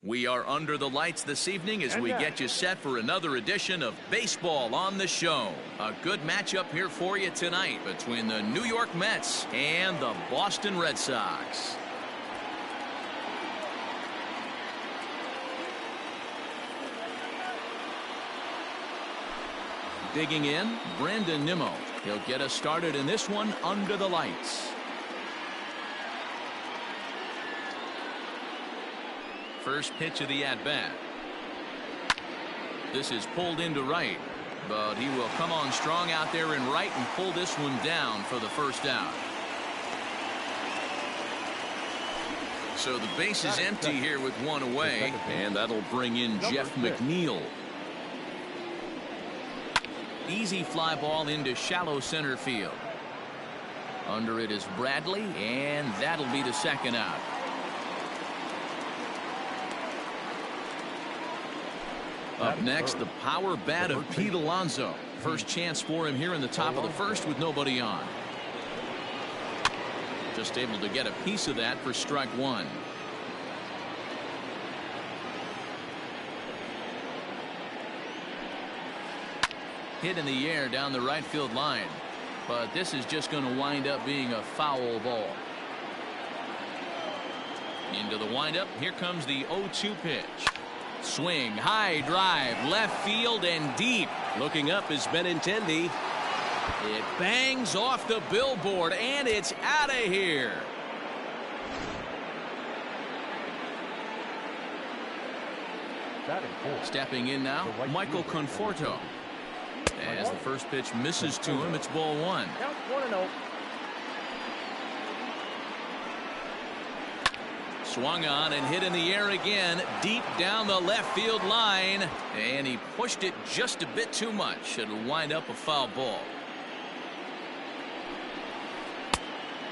We are under the lights this evening as we get you set for another edition of Baseball on the Show. A good matchup here for you tonight between the New York Mets and the Boston Red Sox. Digging in, Brandon Nimmo. He'll get us started in this one under the lights. First pitch of the at-bat. This is pulled into right, but he will come on strong out there in right and pull this one down for the first out. So the base is empty here with one away, and that'll bring in Jeff McNeil. Easy fly ball into shallow center field. Under it is Bradley, and that'll be the second out. Up next, the power bat of Pete Alonso. First chance for him here in the top of the first with nobody on. Just able to get a piece of that for strike one. Hit in the air down the right field line, but this is just going to wind up being a foul ball. Into the windup, here comes the 0-2 pitch. Swing, high drive, left field and deep. Looking up is Benintendi. It bangs off the billboard and it's out of here. Stepping in now, Michael Conforto. As the first pitch misses to him, it's ball one. 1-0. Swung on and hit in the air again, deep down the left field line, and he pushed it just a bit too much. It'll wind up a foul ball.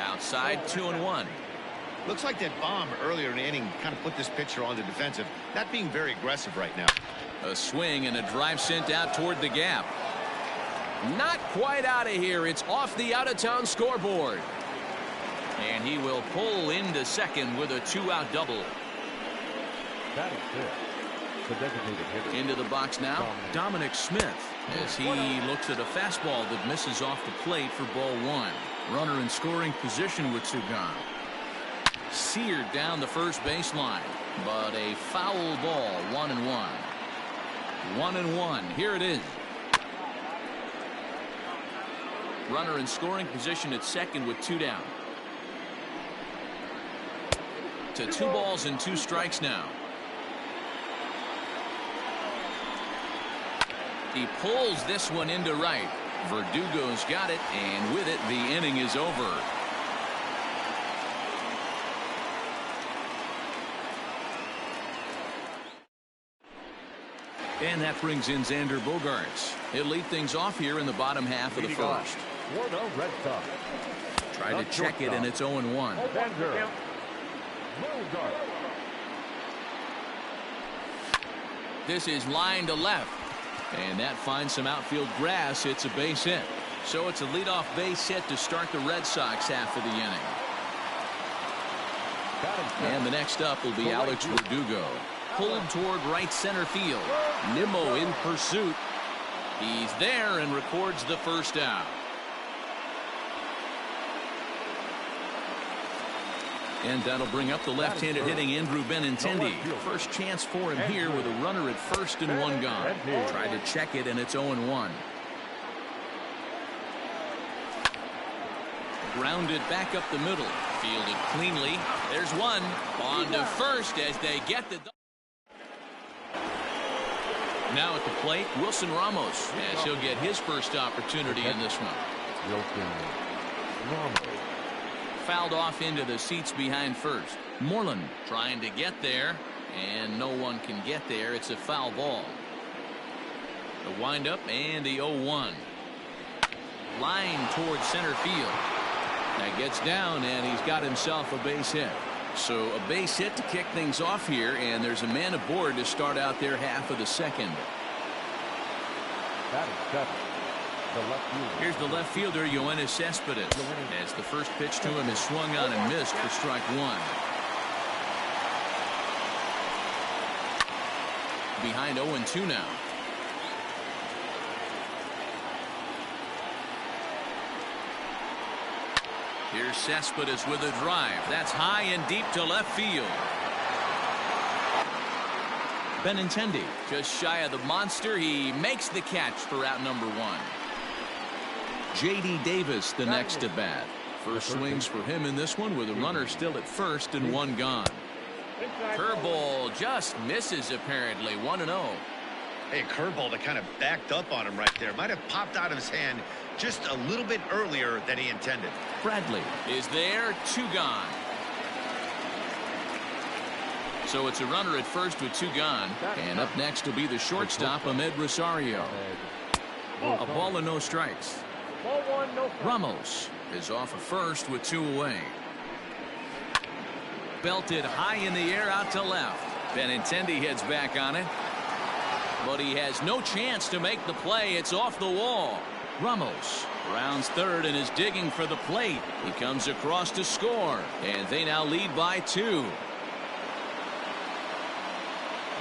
Outside, 2-1. Looks like that bomb earlier in the inning kind of put this pitcher on the defensive, not being very aggressive right now. A swing and a drive sent out toward the gap. Not quite out of here. It's off the out-of-town scoreboard. And he will pull into second with a two-out double. Into the box now, Dominic Smith, as he looks at a fastball that misses off the plate for ball one. Runner in scoring position with two gone. Seared down the first baseline, but a foul ball, 1-1. 1-1. Here it is. Runner in scoring position at second with two down. To 2 balls and 2 strikes now. He pulls this one into right. Verdugo's got it, and with it, the inning is over. And that brings in Xander Bogaerts. He'll lead things off here in the bottom half of the first. Try to check it, and it's 0-1. This is line to left, and that finds some outfield grass. It's a base hit, so it's a leadoff base hit to start the Red Sox half of the inning. And the next up will be Alex Verdugo, pulled toward right center field. Nimmo in pursuit. He's there and records the first out. And that'll bring up the left-handed hitting Andrew Benintendi. First chance for him here with a runner at first and one gone. Tried to check it, and it's 0-1. Grounded back up the middle. Fielded cleanly. There's one. On to first as they get the... Now at the plate, Wilson Ramos, as he'll get his first opportunity in this one. Wilson Ramos. Fouled off into the seats behind first. Moreland trying to get there, and no one can get there. It's a foul ball. The windup and the 0-1. Line towards center field. That gets down, and he's got himself a base hit. So a base hit to kick things off here, and there's a man aboard to start out their half of the second. That is seven. Here's the left fielder, Yoenis Cespedes, as the first pitch to him is swung on and missed for strike one. behind 0-2 now. Here's Cespedes with a drive. That's high and deep to left field. Benintendi just shy of the monster. He makes the catch for out number 1. J.D. Davis the next to bat. First swings for him in this one with a runner still at first and 1 gone. Curveball just misses apparently. 1-0. Hey, curveball that kind of backed up on him right there. Might have popped out of his hand just a little bit earlier than he intended. Bradley is there. 2 gone. So it's a runner at first with 2 gone. And up next will be the shortstop, Ahmed Rosario. A ball and no strikes. Ramos is off of first with 2 away. Belted high in the air out to left. Benintendi heads back on it. But he has no chance to make the play. It's off the wall. Ramos rounds third and is digging for the plate. He comes across to score. And they now lead by 2.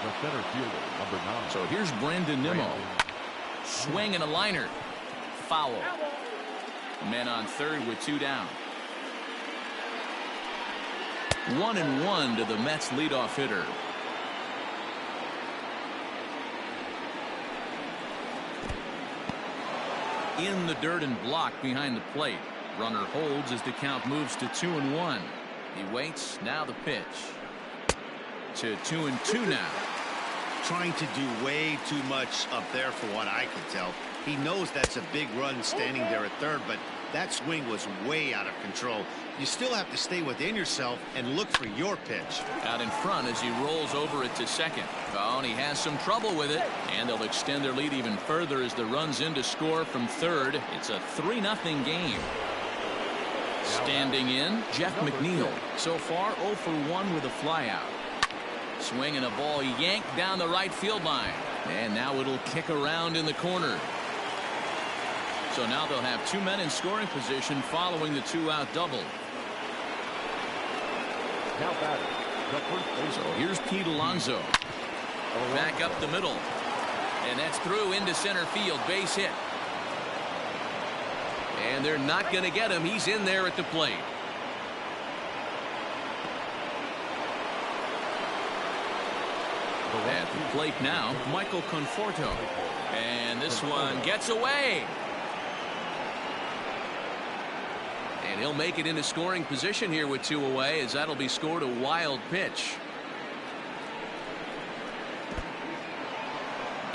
The center fielder, number 9. So here's Brandon Nimmo. Swing and a liner. Foul. Men on third with 2 down. 1-1 to the Mets leadoff hitter. In the dirt and blocked behind the plate. Runner holds as the count moves to 2-1. He waits. Now the pitch. To 2-2 now. Trying to do way too much up there for what I could tell. He knows that's a big run standing there at third, but that swing was way out of control. You still have to stay within yourself and look for your pitch. Out in front as he rolls over it to second. Oh, and he has some trouble with it. And they'll extend their lead even further as the run's in to score from third. It's a 3-0 game. Standing in, Jeff McNeil. So far 0 for 1 with a flyout. Swing and a ball yanked down the right field line. And now it'll kick around in the corner. So now they'll have 2 men in scoring position following the 2-out double. Now batting, the first baseman. So here's Pete Alonso. Back up the middle. And that's through into center field. Base hit. And they're not going to get him. He's in there at the plate. At the plate now, Michael Conforto. And this one gets away. And he'll make it into scoring position here with 2 away, as that'll be scored a wild pitch.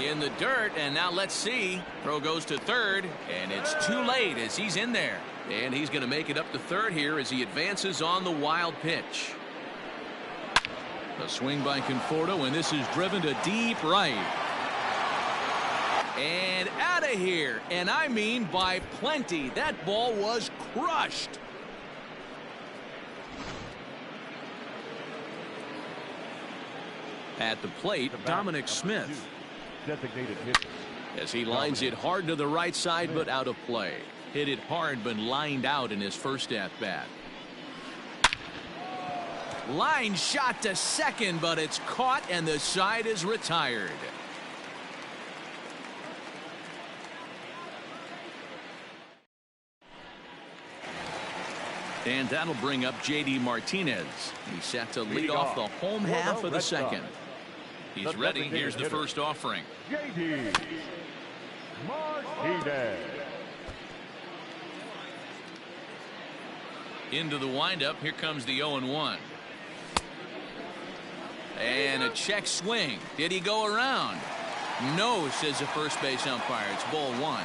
In the dirt, and now let's see. Throw goes to third, and it's too late as he's in there. And he's going to make it up to third here as he advances on the wild pitch. A swing by Conforto, and this is driven to deep right. And out of here, and I mean by plenty. That ball was crushed. At the plate, Dominic Smith. Designated hitter. As he lines it hard to the right side, but out of play. Hit it hard, but lined out in his first at-bat. Line shot to second, but it's caught, and the side is retired. And that'll bring up J.D. Martinez. He's set to lead off the home half of the second. He's ready. Here's the first offering. J.D. Martinez. Into the windup. Here comes the 0-1. And a check swing. Did he go around? No, says the first base umpire. It's ball 1.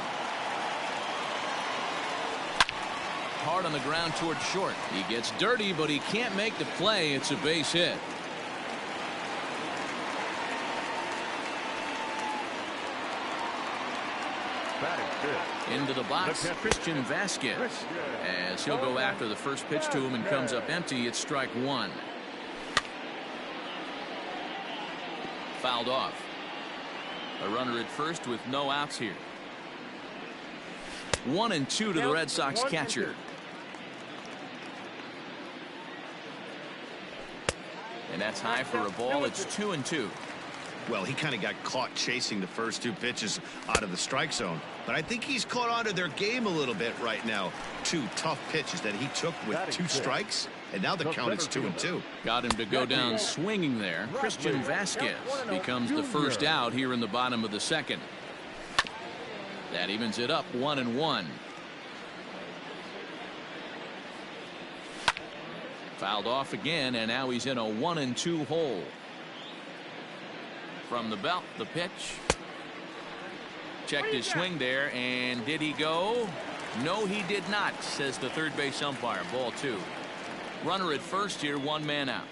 Hard on the ground toward short. He gets dirty, but he can't make the play. It's a base hit. Into the box, Christian Vasquez. As he'll go after the first pitch to him and comes up empty. It's strike 1. Fouled off. A runner at first with no outs here. 1-2 to the Red Sox catcher. And that's high for a ball. It's 2-2. Well, he kind of got caught chasing the first 2 pitches out of the strike zone. But I think he's caught on to their game a little bit right now. 2 tough pitches that he took with 2 strikes. And now the count is 2-2. Got him to go down swinging there. Christian Vasquez becomes the first out here in the bottom of the second. That evens it up 1-1. Fouled off again, and now he's in a 1-2 hole. From the belt, the pitch. Checked his swing there, and did he go? No, he did not, says the third base umpire. Ball 2. Runner at first here, 1 man out.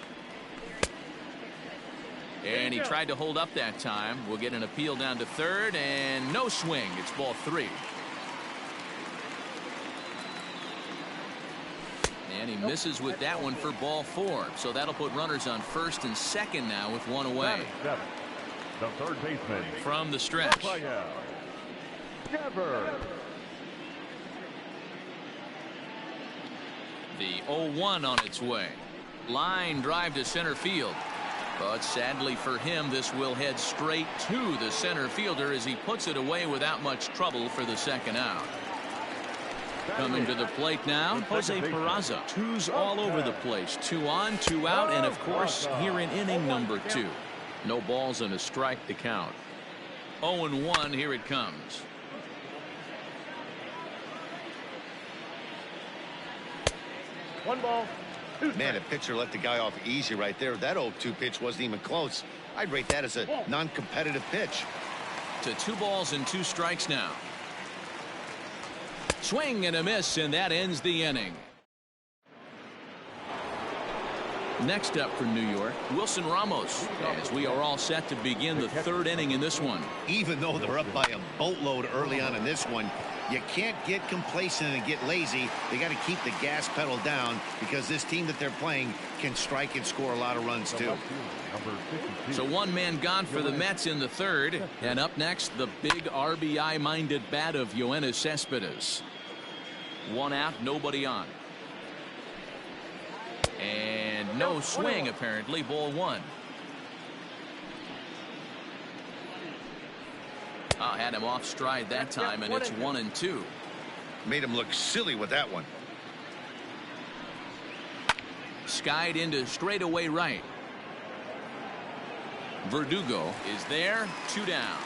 And he tried to hold up that time. We'll get an appeal down to third, and no swing. It's ball 3. And he misses with that one for ball 4. So that'll put runners on first and second now with 1 away. The third baseman from the stretch. The 0-1 on its way. Line drive to center field. But sadly for him, this will head straight to the center fielder as he puts it away without much trouble for the second out. Coming to the plate now, Jose Peraza. 2s all over the place. 2 on, 2 out, and of course here in inning number 2. No balls and a strike to count. 0-1, here it comes. One ball. Man, a pitcher let the guy off easy right there. That 0-2 pitch wasn't even close. I'd rate that as a non-competitive pitch. To 2 balls and 2 strikes now. Swing and a miss, and that ends the inning. Next up for New York, Wilson Ramos, as we are all set to begin the 3rd inning in this one. Even though they're up by a boatload early on in this one, you can't get complacent and get lazy. They got to keep the gas pedal down because this team that they're playing can strike and score a lot of runs too. So 1 man gone for the Mets in the 3rd, and up next the big RBI-minded bat of Yoenis Cespedes. 1 out, nobody on. And no swing apparently. Ball 1. Had him off stride that time, and it's 1-2. Made him look silly with that one. Skied into straightaway right. Verdugo is there. 2 down.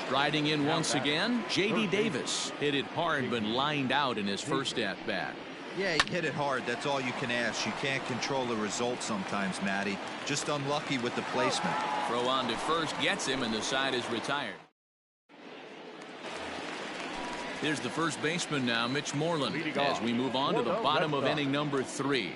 Striding in once again, J.D. Davis. Hit it hard but lined out in his first at bat. Yeah, he hit it hard. That's all you can ask. You can't control the result sometimes, Matty. Just unlucky with the placement. Throw on to first gets him, and the side is retired. Here's the first baseman now, Mitch Moreland, as we move on to the bottom of inning number 3.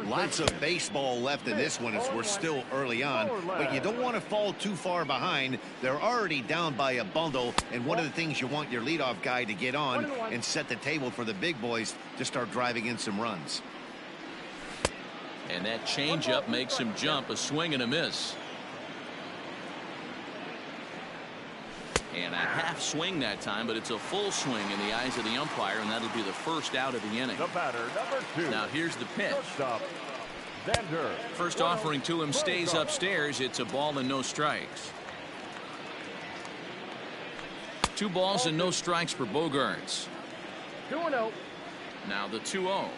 Lots of baseball left in this one as we're still early on, but you don't want to fall too far behind. They're already down by a bundle, and one of the things you want your leadoff guy to get on and set the table for the big boys to start driving in some runs. And that changeup makes him jump. A swing and a miss. And a half swing that time, but it's a full swing in the eyes of the umpire, and that'll be the first out of the inning. The batter, number 2. Now here's the pitch. Vander. First offering to him stays upstairs. It's a ball and no strikes. 2 balls and no strikes for Bogaerts. 2-0. Now the 2-0.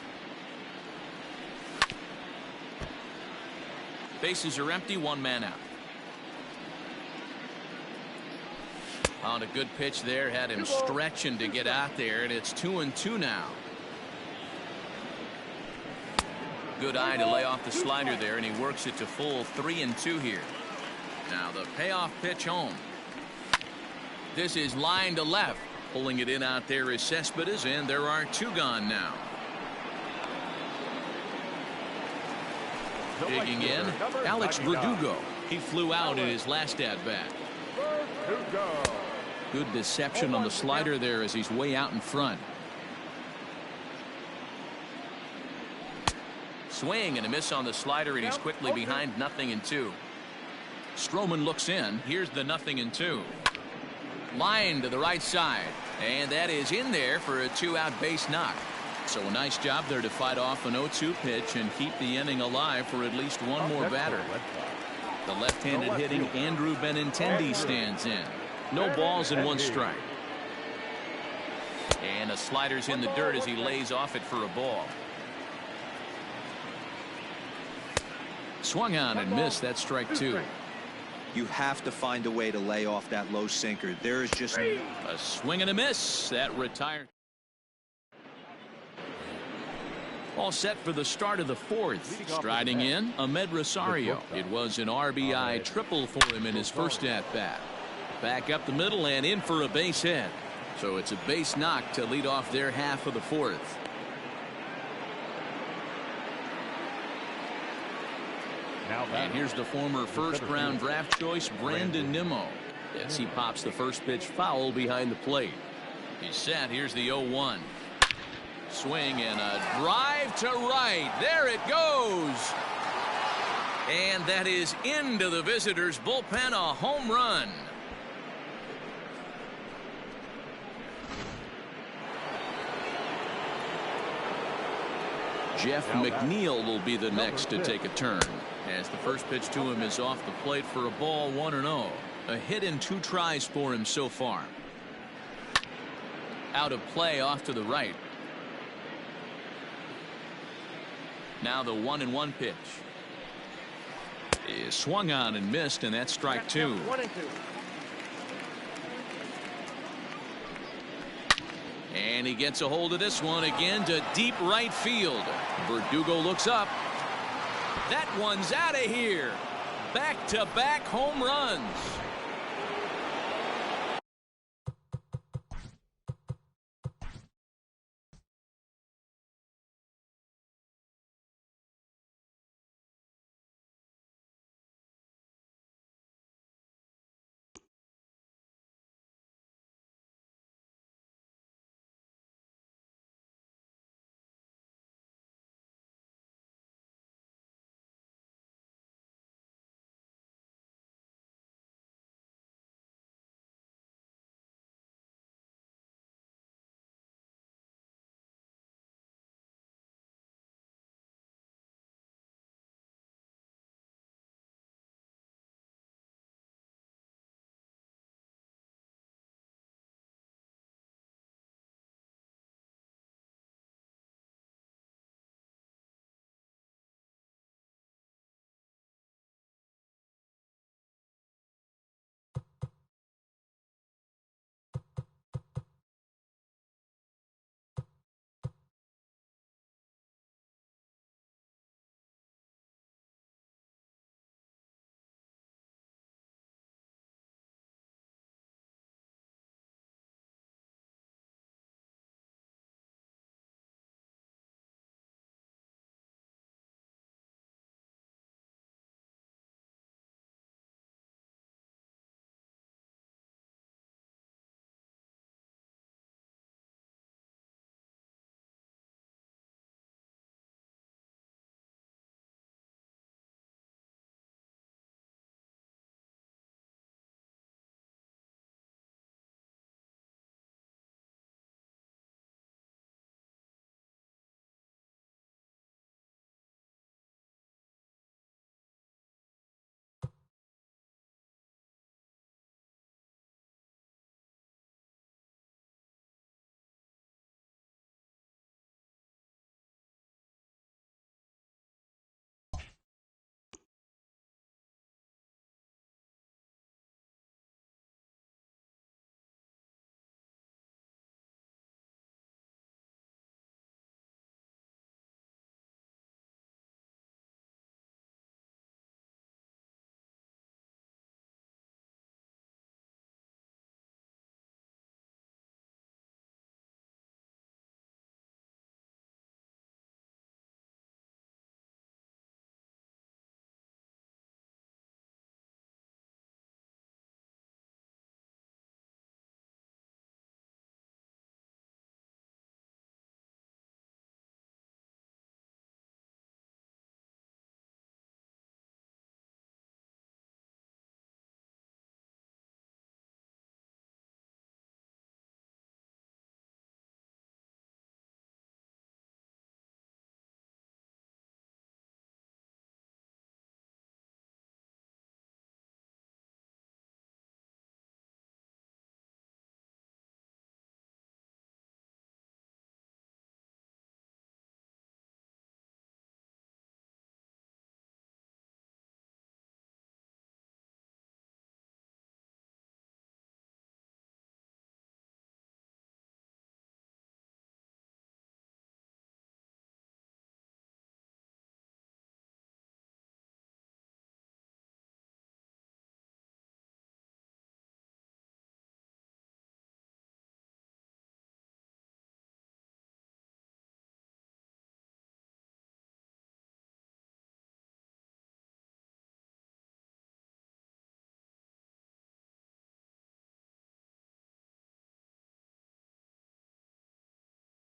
Bases are empty. 1 man out. On a good pitch there, had him stretching to get out there, and it's 2-2 now. Good eye to lay off the slider there, and he works it to full 3-2 here. Now the payoff pitch home. This is line to left. Pulling it in out there is Cespedes, and there are 2 gone now. Digging in, Alex Verdugo. He flew out in his last at-bat. Good deception on the slider there as he's way out in front. Swing and a miss on the slider, and he's quickly behind 0-2. Stroman looks in. Here's the 0-2. Line to the right side, and that is in there for a 2-out base knock. So a nice job there to fight off an 0-2 pitch and keep the inning alive for at least one more batter. The left-handed hitting Andrew Benintendi stands in. No balls and 1 strike. And a slider's in the dirt as he lays off it for a ball. Swung on and missed. That's strike 2. You have to find a way to lay off that low sinker. There is just a swing and a miss. That retired. All set for the start of the 4th. Striding in, Ahmed Rosario. It was an RBI triple for him in his first at-bat. Back up the middle and in for a base hit. So it's a base knock to lead off their half of the 4th. And here's the former first-round draft choice, Brandon Nimmo, as he pops the first pitch foul behind the plate. He's set. Here's the 0-1. Swing and a drive to right. There it goes. And that is into the visitors' bullpen, a home run. Jeff McNeil will be the next to take a turn, as the first pitch to him is off the plate for a ball, 1-0. A hit in 2 tries for him so far. Out of play off to the right. Now the 1-1 pitch is swung on and missed, and that's strike 2. And he gets a hold of this one again to deep right field. Verdugo looks up. That one's out of here. Back-to-back home runs.